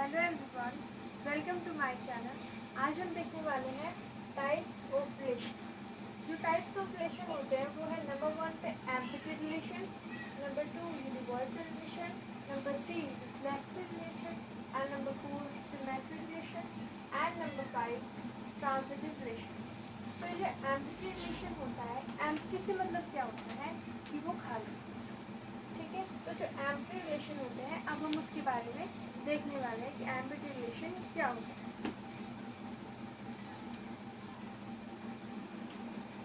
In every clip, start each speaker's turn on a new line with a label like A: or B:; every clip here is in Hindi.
A: Hello everyone, welcome to my channel. आज हम देखने वाले हैं टाइप्स ऑफ रिलेशन। जो टाइप्स ऑफ रिलेशन होते हैं वो है नंबर 1 पे empathy relation, number 2 universal relation, number 3 reflexive relation and number 4 symmetric relation and number 5 transitive relation. तो ये एम्पैथी रिलेशन होता है, एम्पैथी से मतलब क्या होता है कि वो खाली, ठीक है। तो जो एम्पैथी रिलेशन होते हैं अब हम उसके बारे में देखने वाले हैं कि एम्पैथी रिलेशन क्या होता है।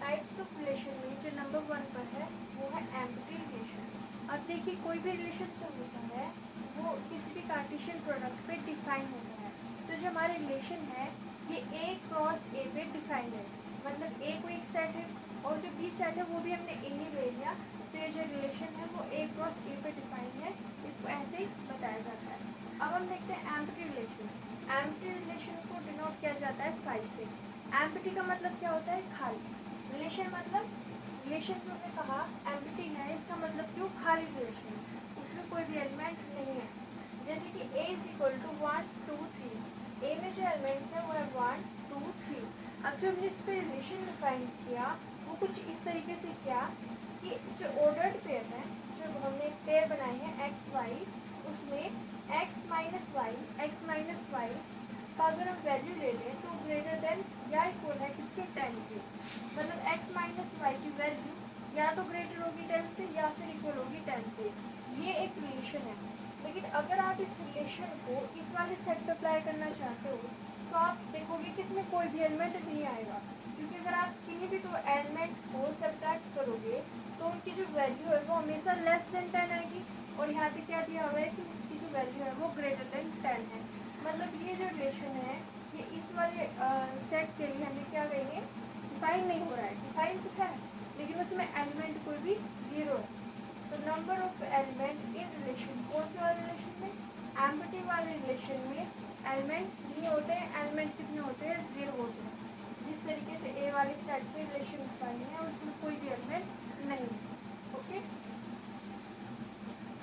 A: टाइप्स ऑफ रिलेशन में जो नंबर 1 पर है वो है एम्पैथी रिलेशन। अब देखिए कोई भी रिलेशन जो होता है वो किसी भी कार्टेशियन प्रोडक्ट पे डिफाइन होता है। तो जो हमारे रिलेशन है ये ए क्रॉस ए पे डिफाइंड है, मतलब ए को एक सेट है और जो बी सेट है वो भी हमने ए ही ले लिया। तो ये जो रिलेशन है वो ए क्रॉस ए पे डिफाइंड है, इसको ऐसे ही बताया जाता है। अब हम देखते हैं एम्पैथी रिलेशन। एम्पैथी रिलेशन को डिनोट किया जाता है 5 से। एम्पैथी का मतलब क्या होता है? खाली। रिलेशन मतलब रिलेशन जो हमने कहा एम्पैथी है, इसका मतलब क्यों? खाली रिलेशन, उसमें कोई भी एलिमेंट नहीं है। जैसे कि a इज इक्वल टू 1 2 3, ए में जो एलिमेंट्स है वो है 1 2 3। अब जो हमने इस पर रिलेशन डिफाइन किया वो कुछ इस तरीके से किया कि जो ऑर्डर्ड पेयर है, जो हमने पेयर बनाए हैं एक्स वाई, उसमें एक्स माइनस वाई का अगर हम वैल्यू ले लें तो ग्रेटर देन या इक्वल है किसके? 10 के। मतलब एक्स माइनस वाई की वैल्यू या तो ग्रेटर होगी 10 से या फिर इक्वल होगी 10 से। ये एक रिलेशन है। लेकिन अगर आप इस रिलेशन को इस वाले सेट पर अप्लाई करना चाहते हो तो आप देखोगे कि इसमें कोई भी एलिमेंट नहीं आएगा, क्योंकि अगर आप किसी भी दो एलिमेंट को सब्ट्रैक्ट करोगे तो उनकी जो वैल्यू है वो हमेशा लेस देन 10 आएगी। और यहाँ पे क्या दिया हुआ है कि उसकी जो वैल्यू है वो ग्रेटर देन 10 है। मतलब ये जो रिलेशन है ये इस वाले सेट के लिए हमें क्या कहेंगे? डिफाइन नहीं हो रहा है। डिफाइन तो है लेकिन उसमें एलिमेंट कोई भी जीरो है। तो number of element in relation, कौन से वाले रिलेशन में? एम्पैथी वाले रिलेशन में एलिमेंट नहीं होते हैं। एलिमेंट कितने होते हैं? जीरो होते हैं। जिस तरीके से ए वाले सेट पे रिलेशन डिफाइन है उसमें कोई भी एलिमेंट नहीं। ओके,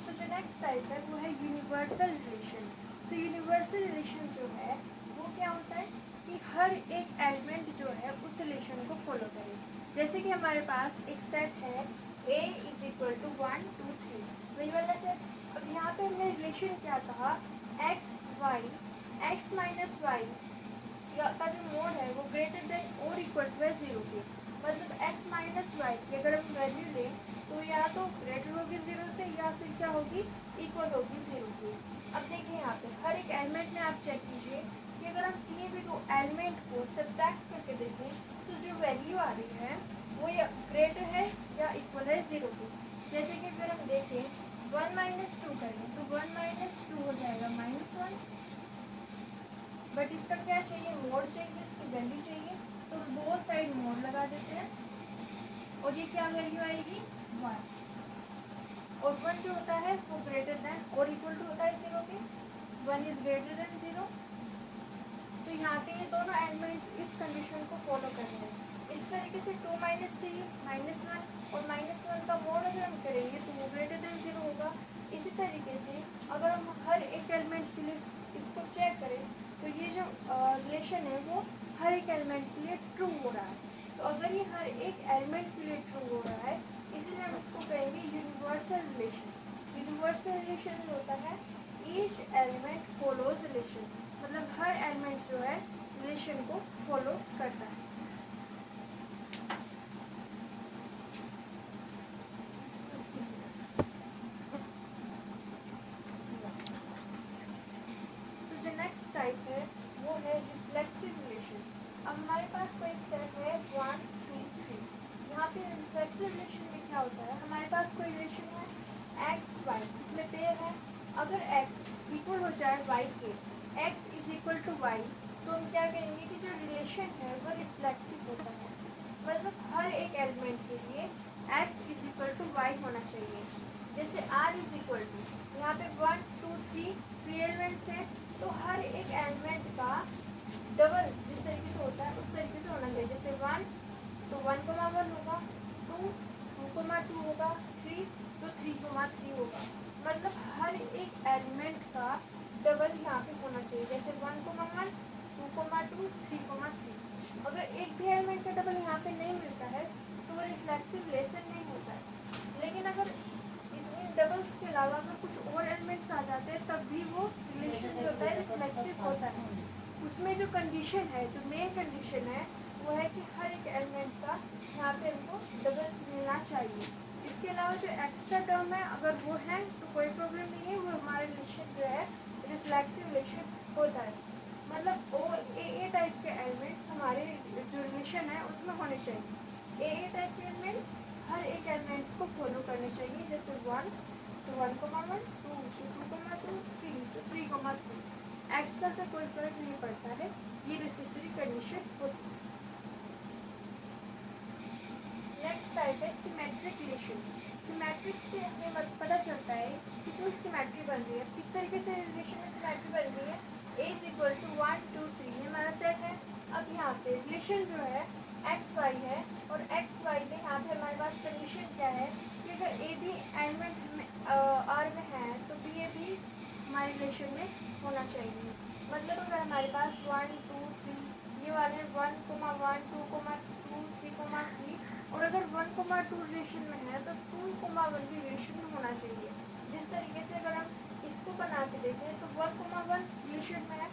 A: सो जो नेक्स्ट टाइप है वो है universal relation. So universal relation जो है वो क्या होता है कि हर एक एलिमेंट जो है उस रिलेशन को फॉलो करे। जैसे कि हमारे पास एक सेट है a इज इक्वल टू 1 2 3, वही वाला सेट। अब यहाँ पे हमने रिलेशन क्या कहा? एक्स माइनस वाई का जो मोड है वो ग्रेटर देन और इक्वल टू है 0 के। मतलब x माइनस वाई की अगर हम वैल्यू लें तो या तो ग्रेटर होगी 0 से या फिर क्या होगी? इक्वल होगी 0 की। अब देखिए यहाँ पे हर एक एलिमेंट में आप चेक कीजिए कि अगर हम किसी भी दो एलिमेंट को सब्ट्रैक्ट करके देखें तो जो वैल्यू आ रही है वो या ग्रेटर है या इक्वल है 0 की। जैसे कि अगर हम देखें 1 माइनस 2 करें तो 1 माइनस 2 हो जाएगा -1, बट इसका क्या चाहिए? मोड चाहिए, इसकी वैल्यू चाहिए। तो बोथ साइड मोड लगा देते हैं और ये क्या वैल्यू आएगी? 1। और 1 जो होता है वो ग्रेटर देन और इक्वल टू होता है 0 के। 1 इज ग्रेटर देन 0। तो यहाँ पे ये दोनों एलिमेंट्स इस कंडीशन को फॉलो कर रहे हैं। इस तरीके से 2 माइनस 3 -1 और -1 का मोड अगर हम करेंगे तो वो ग्रेटर देन 0 होगा। इसी तरीके से अगर हम हर एक एलिमेंट के लिए इसको चेक करें तो ये जो रिलेशन है वो हर एक एलिमेंट के लिए ट्रू हो रहा है। तो अगर ये हर एक एलिमेंट के लिए ट्रू हो रहा है इसलिए हम इसको कहेंगे यूनिवर्सल रिलेशन। यूनिवर्सल रिलेशन होता है ईच एलिमेंट फॉलोज रिलेशन, मतलब हर एलिमेंट जो है रिलेशन को फॉलो करता है। सो जो नेक्स्ट टाइप है वो है रिफ्लेक्सिव रिलेशन। अब हमारे पास कोई सेट है 1 2 3। यहाँ पे रिफ्लेक्सिव रिलेशन में क्या होता है? हमारे पास कोई रिलेशन है एक्स वाई, इसमें पेयर है। अगर एक्स इक्वल हो जाए वाई के, X is equal to Y, तो हम क्या कहेंगे कि जो रिलेशन है वो रिफ्लेक्सिव होता है। मतलब हर एक एलिमेंट के लिए X is equal to Y होना चाहिए। जैसे आर इज इक्वल टू, यहाँ पे 1 2 3 एलिमेंट्स हैं तो हर एक एलिमेंट का डबल जिस तरीके से होता है उस तरीके से होना चाहिए। जैसे 1 तो 1,1 होगा, 2 2,2 होगा, 3 तो 3,3 होगा। मतलब हर एक एलिमेंट का डबल यहाँ पे होना चाहिए। चाहिए, जैसे 1,1, 2,2, 3,3। अगर एक भी एलिमेंट का डबल यहाँ पे नहीं मिलता है तो वो रिफ्लेक्सिव रिलेशन नहीं होता है। लेकिन अगर इन डबल्स के अलावा अगर कुछ और एलिमेंट्स आ जाते हैं तब भी वो रिलेशन जो होता है रिफ्लेक्सिव होता है। उसमें जो कंडीशन है, जो मेन कंडीशन है वो है कि हर एक एलिमेंट का यहाँ पे हमको डबल मिलना चाहिए। इसके अलावा जो एक्स्ट्रा टर्म है अगर वो है तो कोई प्रॉब्लम नहीं है, वो हमारा रिलेशन जो है रिफ्लेक्सिव रिलेशन होता है। मतलब और ए टाइप के एलिमेंट्स हमारे जो रिलेशन है उसमें होने चाहिए। ए टाइप के एलिमेंट्स हर एक एलिमेंट्स को फॉलो करने चाहिए, जैसे 1 तो 1,1, 2 तो 2,2, 3 तो 3,3। एक्स्ट्रा से कोई फर्क नहीं पड़ता है, ये नेसेसरी कंडीशन होती है। नेक्स्ट टाइप है सिमेट्रिक रिलेशन। सिमेट्रिक से हमें पता चलता है किसमें सिमेट्री बन रही है। किस तरीके से रिलेशन में सिमेट्री बन रही है, A = 1 2 3 ये हमारा सेट है। अब यहाँ पे रिलेशन जो है एक्स वाई है और एक्स वाई में यहाँ पे हमारे पास कंडीशन क्या है कि अगर ए भी एलिमेंट आर में है तो बी ए भी हमारे रिलेशन में होना चाहिए। मतलब अगर हमारे पास 1 2 3 ये वाले 1,1 2,2 3,3 और अगर 1,2 रिलेशन में है तो 2,1 भी रिलेशन में होना चाहिए। जिस तरीके से अगर हम इसको बना के देखें तो 1,1 रिलेशन में है,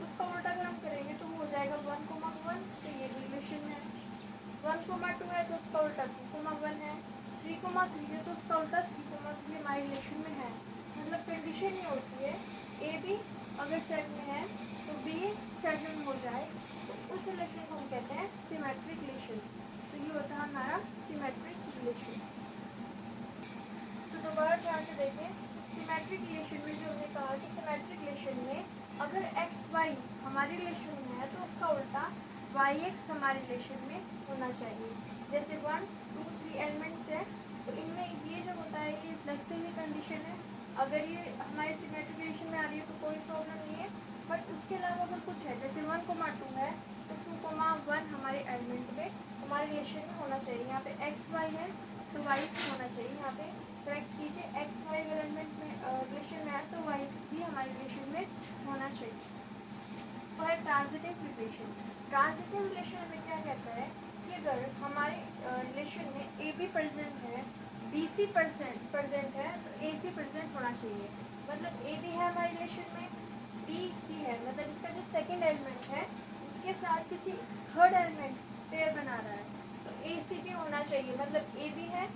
A: उसका उल्टा अगर हम करेंगे तो हो जाएगा 1,1 तो ये रिलेशन में है। 1,2 है तो उसका उल्टा 2,1 है। 3,3 है तो उसका उल्टा 3,3 हमारे रिलेशन में है। मतलब कंडीशन ये होती है ए भी अगर सेट में है तो बी सेट में हो जाए तो उस रिलेशन को हम कहते हैं सिमेट्रिक रिलेशन। तो ये होता है हमारा सिमेट्रिक रिलेशन। सो दोबारा ध्यान से देखें, सिमेट्रिक रिलेशन में जो हमने कहा कि सिमेट्रिक रिलेशन में अगर एक्स वाई हमारे रिलेशन में है तो उसका उल्टा वाई एक्स हमारे रिलेशन में होना चाहिए। जैसे 1 2 3 एलिमेंट्स है तो इनमें ये जो होता है ये फ्लेक्सिबल कंडीशन है। अगर ये हमारे सिमेट्रिक रिलेशन में आ रही है तो कोई प्रॉब्लम नहीं है। बट उसके अलावा अगर कुछ है जैसे 1,2 है तो 2,1 हमारे एलिमेंट में हमारे रिलेशन में होना चाहिए। यहाँ पे एक्स वाई है तो वाई एक्स होना चाहिए। यहाँ पे करेक्ट कीजिए, एक्स वाई अगर एलिमेंट में रिलेशन में है तो वाई एक्स भी हमारे रिलेशन में होना चाहिए। तो है ट्रांजिटिव रिलेशन। ट्रांजिटिव रिलेशन में क्या कहता है कि अगर हमारे रिलेशन में ए बी प्रेजेंट है, बी सी प्रेजेंट है तो ए सी प्रेजेंट होना चाहिए। मतलब ए बी है हमारे रिलेशन में, बी सी है, मतलब इसका जो सेकेंड एलिमेंट है उसके साथ किसी थर्ड एलिमेंट पेयर बना रहा है तो ए सी भी होना चाहिए। मतलब ए बी है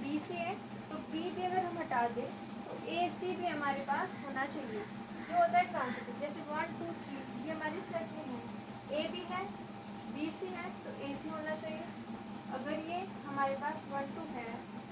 A: बी सी है तो बी भी अगर हम हटा दें तो ए सी भी हमारे पास होना चाहिए। जो होता है ट्रांजिटिव, जैसे 1 2 3 ये हमारे सेट में है, ए भी है बी सी है तो ए सी होना चाहिए। अगर ये हमारे पास 1 2 है,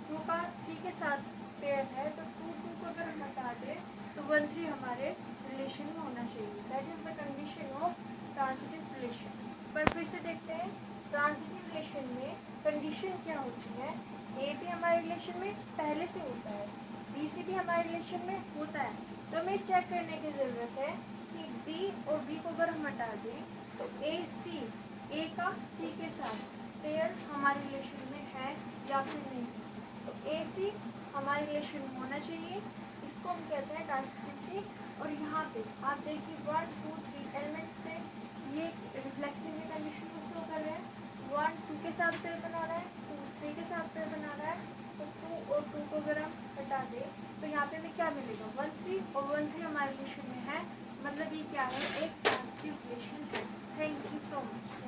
A: 2 का 3 के साथ पेयर है तो 2 2 को अगर हम हटा दें तो 1 3 हमारे रिलेशन में होना चाहिए। That is the condition of transitive relation. पर फिर से देखते हैं ट्रांजिटिव रिलेशन में कंडीशन क्या होती है। ए भी हमारे रिलेशन में पहले से होता है, बी सी भी हमारे रिलेशन में होता है, तो हमें चेक करने की ज़रूरत है कि बी और बी को अगर हम हटा दें तो ए सी ए का सी के साथ पेयर हमारे रिलेशन में है या फिर नहीं। तो ए सी हमारे रिलेशन में होना चाहिए, इसको हम कहते हैं ट्रांजिटिविटी। और यहाँ पे आप देखिए 1 2 3 एलिमेंट्स थे, ये रिफ्लेक्सिव कंडीशन को शो कर रहे हैं। 1 2 के साथ पेयर बना रहा है, 2 3 के साथ पेयर बना रहा है। तो 2 और 2 को अगर हम हटा दें तो यहाँ पे हमें क्या मिलेगा 1 3 और 1 3 हमारे रिलेशन में है। मतलब ये क्या है, एक ट्रांजिटिव रिलेशन है। Thank you so much.